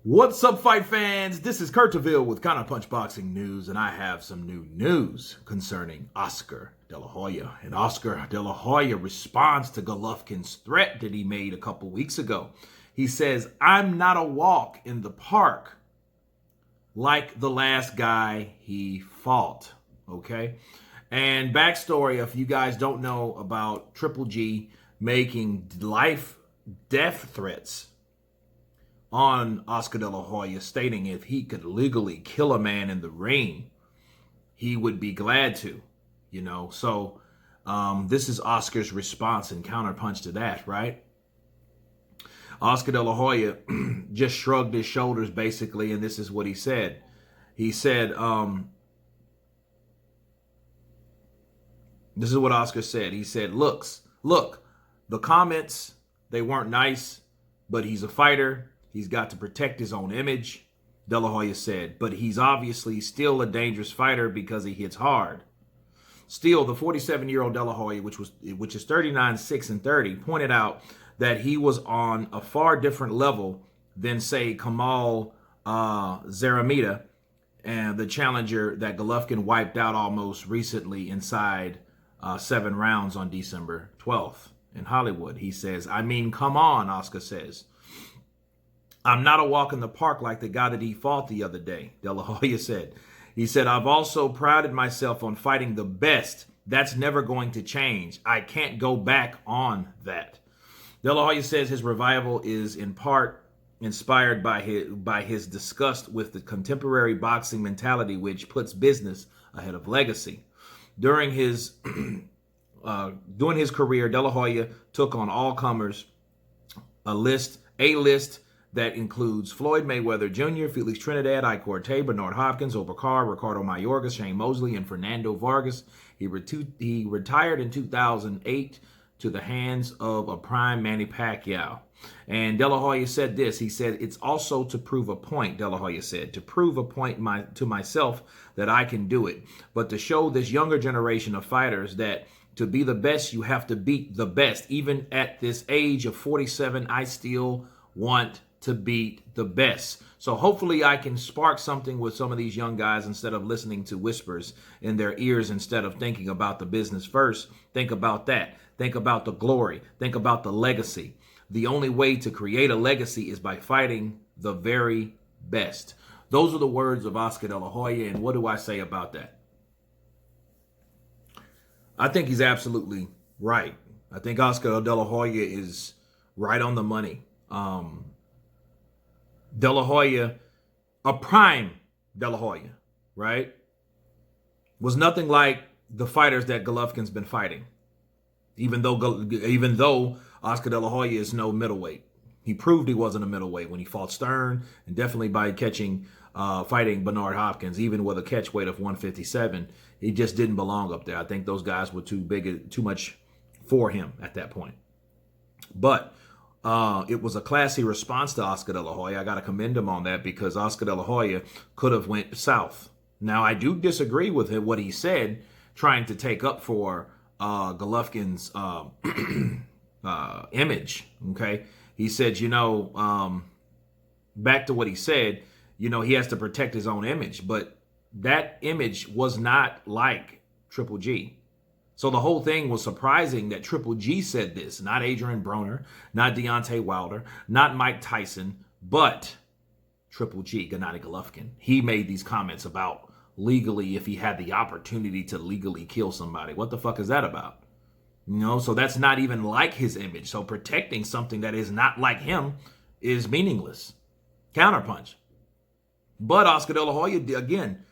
What's up, fight fans? This is Curtaville with Counterpunch Boxing News, and I have some new news concerning Oscar Delahoya. And Oscar Delahoya responds to Golovkin's threat that he made a couple weeks ago. He says, "I'm not a walk in the park like the last guy he fought." Okay? And backstory, if you guys don't know about Triple G making life-death threats on Oscar De La Hoya, stating if he could legally kill a man in the ring, he would be glad to, So this is Oscar's response and counterpunch to that, right? Oscar De La Hoya just shrugged his shoulders, basically, and this is what he said. He said, this is what Oscar said. He said, look, the comments, they weren't nice, but he's a fighter. He's got to protect his own image, De La Hoya said, but he's obviously still a dangerous fighter because he hits hard. Still, the 47-year-old De La Hoya, which is 39-6-30, pointed out that he was on a far different level than, say, Kamal Zaramita, and the challenger that Golovkin wiped out almost recently inside 7 rounds on December 12th in Hollywood. He says, "I mean, come on," Oscar says. "I'm not a walk in the park like the guy that he fought the other day," De La Hoya said. He said, "I've also prided myself on fighting the best. That's never going to change. I can't go back on that." De La Hoya says his revival is in part inspired by his disgust with the contemporary boxing mentality, which puts business ahead of legacy. During his career, De La Hoya took on all comers, a list that includes Floyd Mayweather Jr., Felix Trinidad, Ike Corte, Bernard Hopkins, Overcar, Ricardo Mayorga, Shane Mosley, and Fernando Vargas. He retired in 2008 to the hands of a prime Manny Pacquiao. And De La Hoya said this. He said, "It's also to prove a point," De La Hoya said, "to prove a point to myself that I can do it, but to show this younger generation of fighters that to be the best, you have to beat the best. Even at this age of 47, I still want to beat the best." So hopefully I can spark something with some of these young guys instead of listening to whispers in their ears, instead of thinking about the business first. Think about that. Think about the glory. Think about the legacy. The only way to create a legacy is by fighting the very best. Those are the words of Oscar De La Hoya, and what do I say about that? I think he's absolutely right. I think Oscar De La Hoya is right on the money. De La Hoya, a prime De La Hoya, right, was nothing like the fighters that Golovkin's been fighting. Even though Oscar De La Hoya is no middleweight. He proved he wasn't a middleweight when he fought Stern, and definitely by fighting Bernard Hopkins, even with a catch weight of 157. He just didn't belong up there. I think those guys were too much for him at that point. But it was a classy response to Oscar De La Hoya. I got to commend him on that, because Oscar De La Hoya could have went south. Now, I do disagree with him, what he said, trying to take up for Golovkin's image, okay? He said, back to what he said, he has to protect his own image, but that image was not like Triple G. So the whole thing was surprising that Triple G said this, not Adrian Broner, not Deontay Wilder, not Mike Tyson, but Triple G, Gennady Golovkin. He made these comments about legally, if he had the opportunity to legally kill somebody. What the fuck is that about? So that's not even like his image. So protecting something that is not like him is meaningless. Counterpunch. But Oscar De La Hoya, again,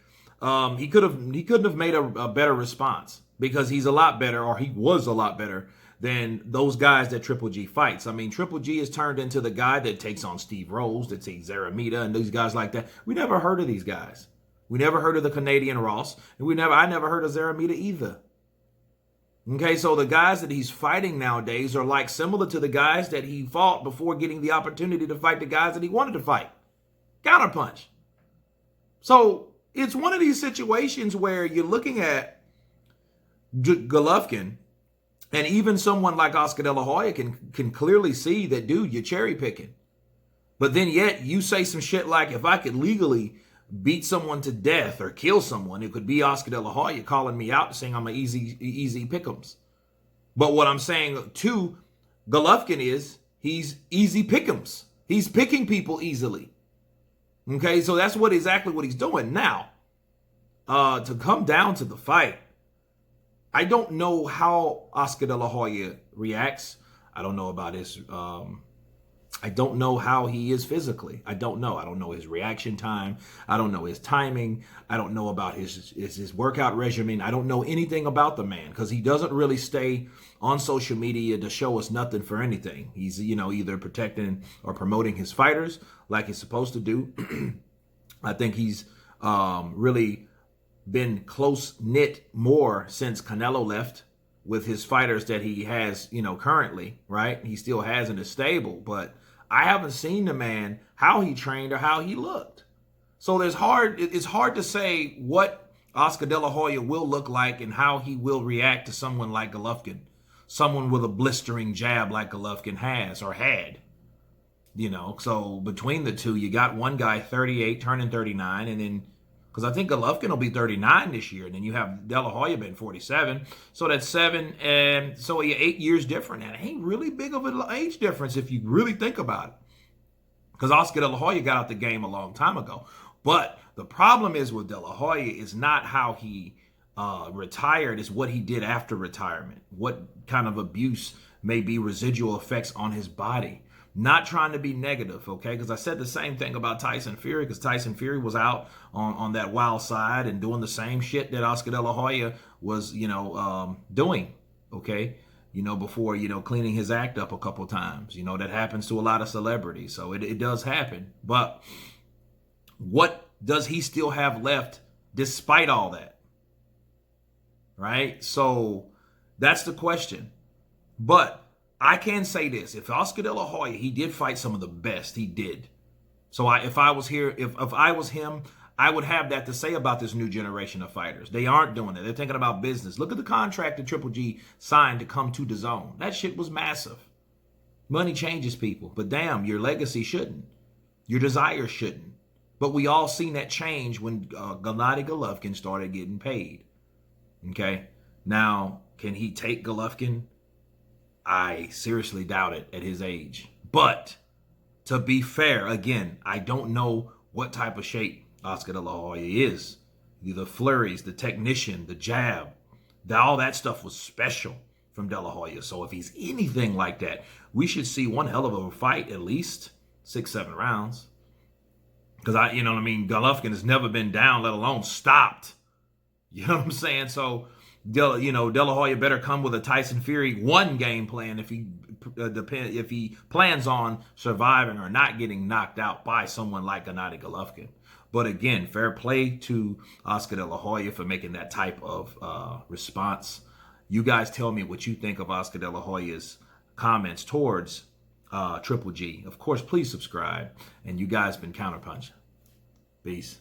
he couldn't have made a better response, because he's a lot better, or he was a lot better than those guys that Triple G fights. I mean, Triple G has turned into the guy that takes on Steve Rose, that takes Zaramita, and these guys like that. We never heard of these guys. We never heard of the Canadian Ross, and I never heard of Zaramita either. Okay, so the guys that he's fighting nowadays are like similar to the guys that he fought before getting the opportunity to fight the guys that he wanted to fight. Counterpunch. So it's one of these situations where you're looking at Golovkin, and even someone like Oscar De La Hoya can clearly see that, dude, you're cherry picking. But then yet you say some shit like, if I could legally beat someone to death or kill someone, it could be Oscar De La Hoya calling me out saying I'm an easy pick'ems. But what I'm saying to Golovkin is he's easy pick'ems. He's picking people easily. Okay, so that's exactly what he's doing. Now, to come down to the fight, I don't know how Oscar De La Hoya reacts. I don't know about his I don't know how he is physically. I don't know. I don't know his reaction time. I don't know his timing. I don't know about his workout regimen. I don't know anything about the man because he doesn't really stay on social media to show us nothing for anything. He's, either protecting or promoting his fighters like he's supposed to do. I think he's really been close-knit more since Canelo left with his fighters that he has, currently, right? He still has in his stable, but I haven't seen the man, how he trained or how he looked. So it's hard to say what Oscar De La Hoya will look like and how he will react to someone like Golovkin, someone with a blistering jab like Golovkin has or had. So between the two, you got one guy 38 turning 39, and then because I think Golovkin will be 39 this year, and then you have De La Hoya being 47. So that's 7, and so you're 8 years different. And it ain't really big of an age difference if you really think about it. Because Oscar De La Hoya got out the game a long time ago. But the problem is with De La Hoya is not how he retired, it's what he did after retirement. What kind of abuse may be residual effects on his body. Not trying to be negative, okay? Because I said the same thing about Tyson Fury, because Tyson Fury was out on that wild side and doing the same shit that Oscar De La Hoya was, doing, okay? Before, cleaning his act up a couple times. That happens to a lot of celebrities, so it does happen. But what does he still have left despite all that? Right? So that's the question. But I can say this. If Oscar De La Hoya, he did fight some of the best. He did. So if I was him, I would have that to say about this new generation of fighters. They aren't doing it. They're thinking about business. Look at the contract that Triple G signed to come to DAZN. That shit was massive. Money changes people. But damn, your legacy shouldn't. Your desire shouldn't. But we all seen that change when Gennady Golovkin started getting paid. Okay? Now, can he take Golovkin? I seriously doubt it at his age. But to be fair, again, I don't know what type of shape Oscar De La Hoya is. The flurries, the technician, the jab, all that stuff was special from De La Hoya. So if he's anything like that, we should see one hell of a fight, at least 6-7 rounds. Because Golovkin has never been down, let alone stopped. You know what I'm saying? So De La Hoya better come with a Tyson Fury one game plan if he plans on surviving or not getting knocked out by someone like Gennady Golovkin. But again, fair play to Oscar De La Hoya for making that type of response. You guys tell me what you think of Oscar De La Hoya's comments towards Triple G. Of course, please subscribe. And you guys been Counterpunch. Peace.